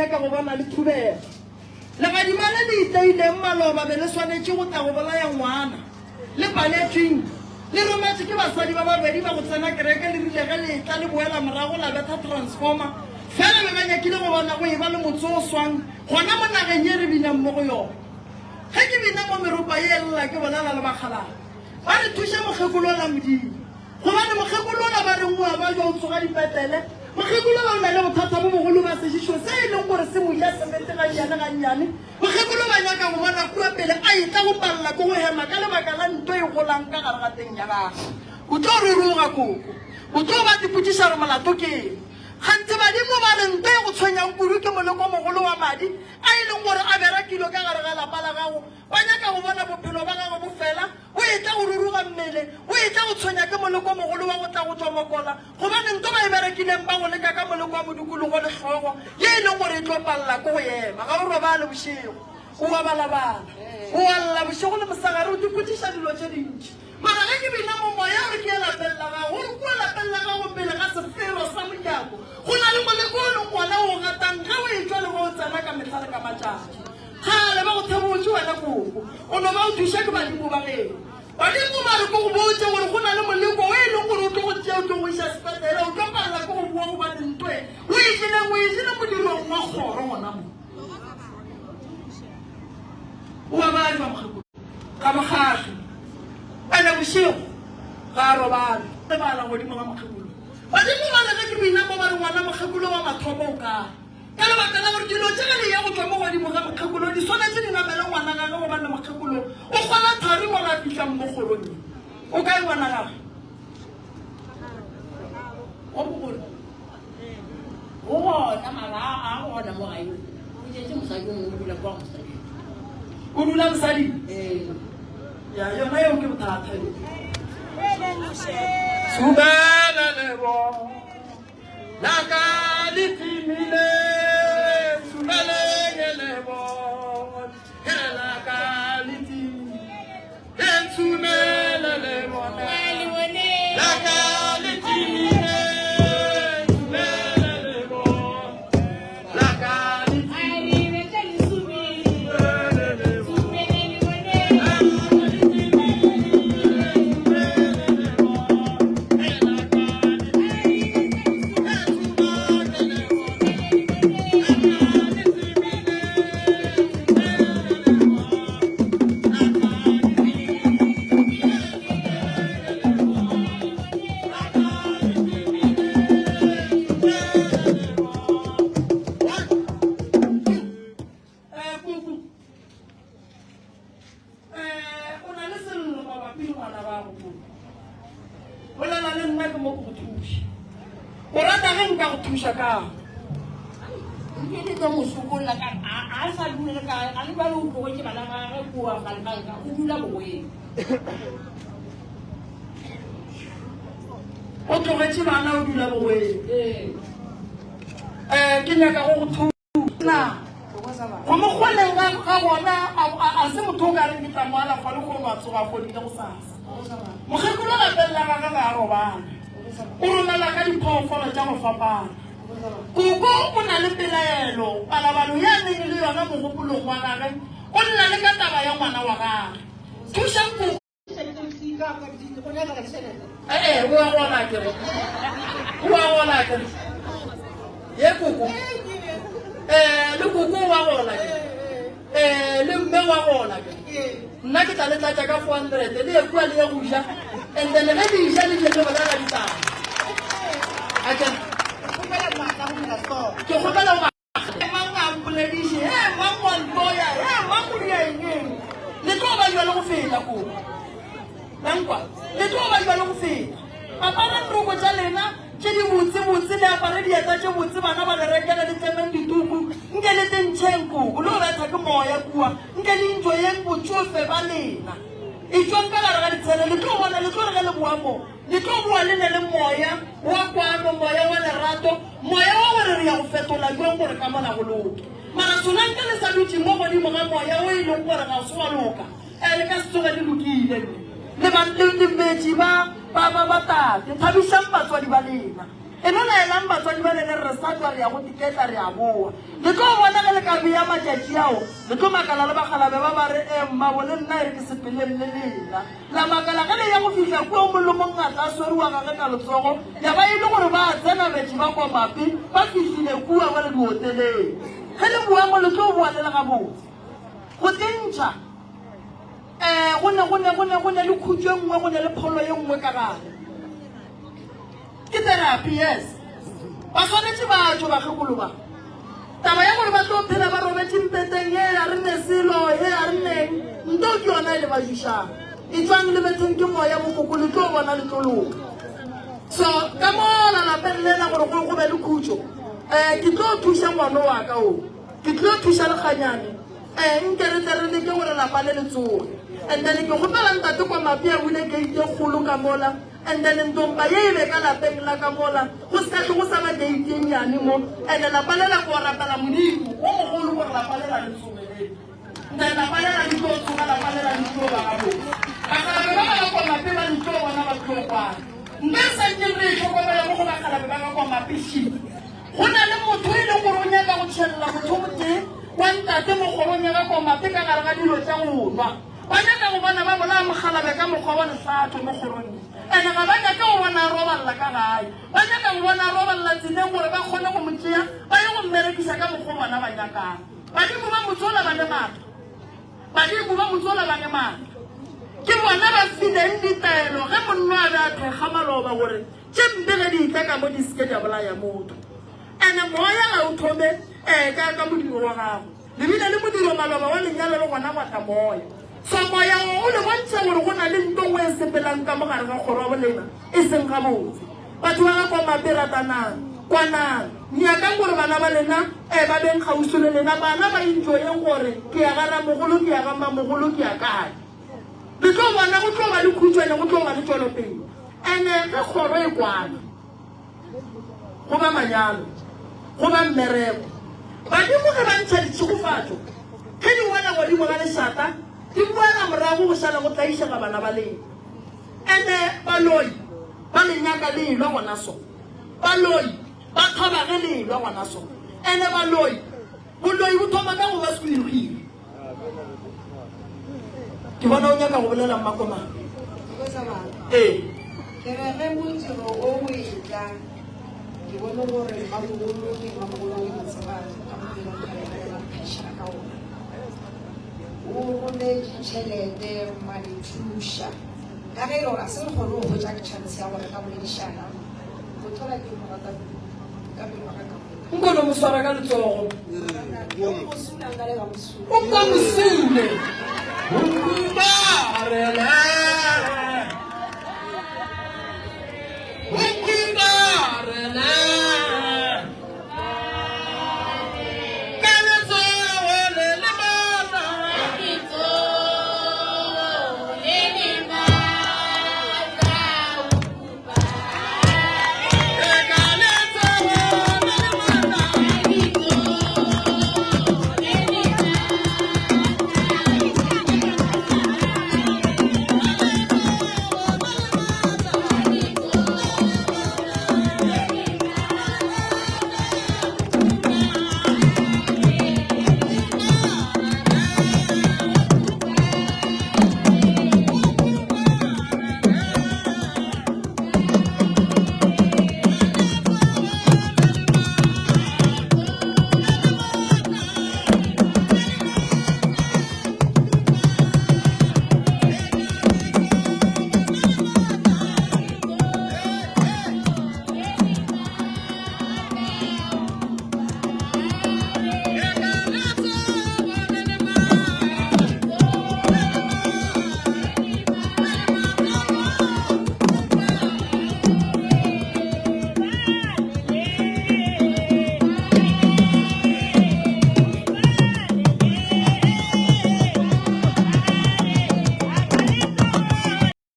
Ka go bona le thubela le ga di mala le itaile mmaloba be le swanetse go tla go bolaya ngwana le paletsweng le rometse ke basadi ba babedi ba go tsena kereke le rile ge le tla le boela morago la betha transformer fela be ba nyakile go bona go e ba le motse o swang gona mo nageng ye re binang mo go yone ge ke bina mo meropa ye lela ke bolela le bakgalana ba re thuše mokgekolo la modimo gobane mokgekolo ola ba reng oa ba jo o tsoga dipetlele mokgekolo ba o na le bothata bo bogolo ba sešišo se e leng gore se moja semete gannyane mokgekolo ba nyaka go bona kua pele a etla go palela ko go hema ka lebaka la nto e golang ka gare ga teng ya gago o tlo re roga koko o tlo ba dipotšiša re molato keng gantse badimo ba re nto e go tshwenyang kudu ke moleko mogolo wa madi a e leng gore a berakilo ka gare ga lapa la gago ba nyaka go bona bophelo ba gago bo fela o etla go ruruga mmele o etla go tshwenya ke moleko mogolo wa go tla go tswa mokola gobane nto ba e berekileng ba go leka ka moleko wa modukologo le tlhogo ye e leng gore e tlo palela ko go ema ga o robale bošego o wa balabala o alla bošego le mosagare o dipotšiša dilo tše dintši mara ge ke bina mo moya gore ke e lapelela gago gore kua lapelela gago pele ga sefero sa monyako go na le moleko o leng gona o gatang ge o e tswa le go o tsena ka mehla le ka matšatši gale ba go thebotse wena koko o no ba o thuša ke badimo ba geno badimo ba re ko go botse gore go na le moleko o e leng gore o tlo go tšea o tlo go iša sepetele o tlo palela ko go bua go ba dintwe o etlile modirong wa kgoro gona mo o ba bale ba mokgekolo ka mogatlho ane bošego ga a robale le bala godimo ga mokgekolo badimo ba le ge ke bina mo ba re ngwana mokgekolo wa mathopo o kae ka lebaka la gore dilo tse ge le ya go tswa mo godimo ga mokgekolo di tshwanetse di namele ngwana gage gobane mokgekolo o kgona thari mo ga fitlhang mo kgolong o kae ngwana gage o bogolo o gona mara a gona mo gae o jetse mosadi o dula kwa mosadi o dula mosadi ya yona eo ke bothata subela lebo la ka lefimile subela lebo la ka lefimile subela lebo la ka lefimile subela lebo la ka o tlogetse bana o dula bogweng ke nyaka go go thusa go mo kgoneng ga wa bona a se motho ka reng ditla mo ala fa le go matso ga go dile go sasa mogekolo la bella ga ga robana o romela ka diphoofolo tsa go fapana kuku o na le pelaelo balabalo ya neng le yona mogopolong wa gagwe o nna le ka taba ya ngwana wa gagwe thušang kuku wa gona kere ye kuku le kuku wa gona le mme wa gona nna ke tla le tlatsa ka 400 le e kua le ye go ja and then ge di ja le jetse bana ga ditaba ke gopela go mang a mpolediše mang wa ntoya mang o dia eng le tlo ba jwa le go feta ko nankwa le tlo ba jwa le go feta apara nroko tša lena tše di botse le apare dieta tše botse bana ba le rekela le tlemeng dituku nke le tentšheng koko le go betha ke moya kua nke le ntso yeng botsofe ba lena e tswang ka gare ga ditshele le tlo bona le tlo re ge le boamo le tlo boa le ne le moya wa kwano moya wa lerato moya wa gore re ya go fetola jwang gore ka mona go loke mara sonanke le sa dutse mo godimo ga moya o e leng gore ga se wa loka le ka se tsoge le lokile le metši ba tate thabisang batswadi ba lena e no laelang batswadi ba lene re sa tswa re ya go tiketla re a boa le tlo bona ge le ka beya matšatši ao le tlo makala le bagalabe ba ba re mmabo le nna e re ke sepeleng le lena la makala ge le ya go fitlha kua molomong ngata a sweriwa gage ka letsogo ya ba e le gore ba tsena metši ba kwa mapi ba fitlhile kua ba le dioteleng ge le boamo le tlo boa le le gabotse go tentšha go ne le khutšo e nngwe go ne le pholo ye nngwe ka gare ke therapy yes ba swanetše ba tšo bakgekolo ba taba ya gore ba tlo phela ba robetše mpeteng ye a re nne selo ye a re nneng nto ke yona e le ba jušang e tswang le betheng ke moya bokoko le tlo bona le tlo loka so ka mola lapeng lela gore go be le khutšo ke tlo thuša ngwana wa ka o ke tlo thuša lekganyane nke re terele ke gore lapa le letsoge and then ke gopela ntate kwa mapi a bule gate e kgolo ka mola and then ntompa ye e be ka lapeng la ka mola go se ka tle go sa ba gate e nnyane mo and lapa lela ko rapela modimo o mogolo gore lapa lela le tsogeleng nte lapa lela le tlo tsoga lapa lela le tlo ba gabo bagalabe ba ba kwa mapi ba letlo bona ba tlo kwana nka sanke re tlhokomela mo go bagalabe ba ka kwa mapi ship go na le motho e leng gore o nyaka go tšhelela motho moteng wa ntate mogolo o nyaka kwa mapi ka gare ga dilo tša go nwa ba nyaka go bona ba bola mogalabe ka mokgwa wa lefatho mo kgorong ene ga ba nyaka go bona a robalela ka gae ba nyaka go bona a robalela tseleng gore ba kgone go mo tšea ba ye go mmerekisa ka mokgwa bona ba nyakang badimo ba motsola ba le maatla badimo ba motsola ba le maatla ke bona ba fileng ditaelo ge monno a be a thekga maloba gore tše mpe ge di itla ka mo di seke di a bolaya motho ene moya ga o thome ka modiro wa gago lebile le modiro maloba wa lenyalo le gona gwata moya so moya o le bontšha gore go na le nto o e sepelang ka mogare ga kgoro wa bolena e seng ga botse batho ba ga kwa maperatanang kwanang nyakang gore bana ba lena ba beng kgauso le lena bana ba enjoyeng gore ke ya gara mogolo ke ya gama mogolo ke ya kae le tlo bona go tlo ba le khutšwane go tlo ba le tšwelopele ene ge kgoro e kwana go ba manyalo go ba mmereko badimo ge ba ntšha ditšhigofatšo ge di bona godimo ga lešata di boela morago go šala go tlaišega bana ba lena ene baloi ba lenyaka lelwa gona so baloi ba thaba ge lelwa gona so ene boloi bo thoma ka go ba sekolegile ke bona o nyaka go bolela mmakomana ee ke re ge modiro o o etla ke bone gore mamogolo ke mamogolo o itseba ka modiro ka phešha ka ona o gone ditšhelete madithuša ka ge ore a se le kgone go hwetša chance ya gore ka boledišana go thola ke morata ka pelo ga ka nkono moswara ka letsogo mosulang ka le ga mosula o ka mosule